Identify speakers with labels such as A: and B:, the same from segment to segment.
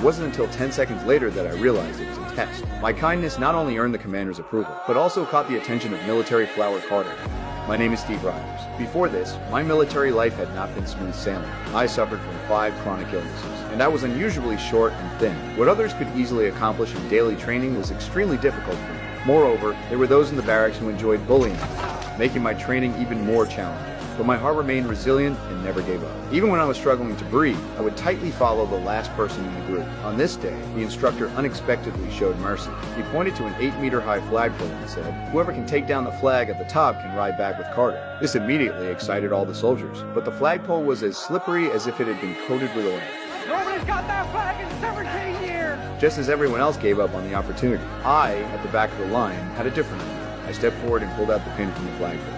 A: It wasn't until 10 seconds later that I realized it was a test. My kindness not only earned the commander's approval, but also caught the attention of Military Flower Carter. My name is Steve Rogers. Before this, my military life had not been smooth sailing. I suffered from 5 chronic illnesses, and I was unusually short and thin. What others could easily accomplish in daily training was extremely difficult for me. Moreover, there were those in the barracks who enjoyed bullying me, making my training even more challenging. But my heart remained resilient and never gave up. Even when I was struggling to breathe, I would tightly follow the last person in the group. On this day, the instructor unexpectedly showed mercy. He pointed to an 8-meter-high flagpole and said, "Whoever can take down the flag at the top can ride back with Carter." This immediately excited all the soldiers, but the flagpole was as slippery as if it had been coated with oil.
B: Nobody's got that flag in 17 years!
A: Just as everyone else gave up on the opportunity, I, at the back of the line, had a different idea. I stepped forward and pulled out the pin from the flagpole.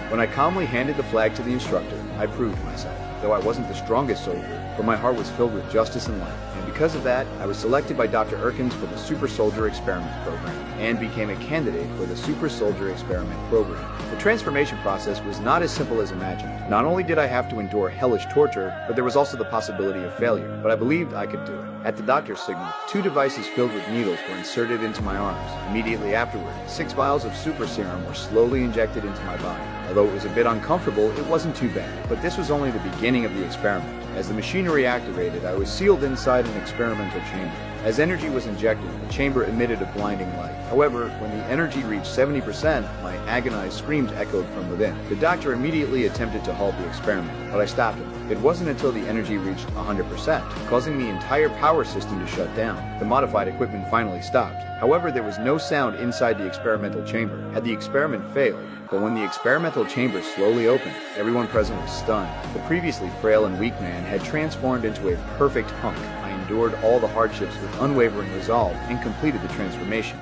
A: When I calmly handed the flag to the instructor, I proved myself. Though I wasn't the strongest soldier, but my heart was filled with justice and light. And because of that, I was selected by Dr. Erkins for the Super Soldier Experiment Program and became a candidate for the Super Soldier Experiment Program. The transformation process was not as simple as imagined. Not only did I have to endure hellish torture, but there was also the possibility of failure. But I believed I could do it. At the doctor's signal, 2 devices filled with needles were inserted into my arms. Immediately afterward, 6 vials of super serum were slowly injected into my body. Although it was a bit uncomfortable, it wasn't too bad. But this was only the beginning of the experiment. As the machinery activated, I was sealed inside an experimental chamber. As energy was injected, the chamber emitted a blinding light. However, when the energy reached 70%, my agonized screams echoed from within. The doctor immediately attempted to halt the experiment, but I stopped him. It wasn't until the energy reached 100%, causing the entire power system to shut down. The modified equipment finally stopped. However, there was no sound inside the experimental chamber. Had the experiment failed, but when the experimental chamber slowly opened, everyone present was stunned. The previously frail and weak man had transformed into a perfect hunk. I endured all the hardships with unwavering resolve and completed the transformation.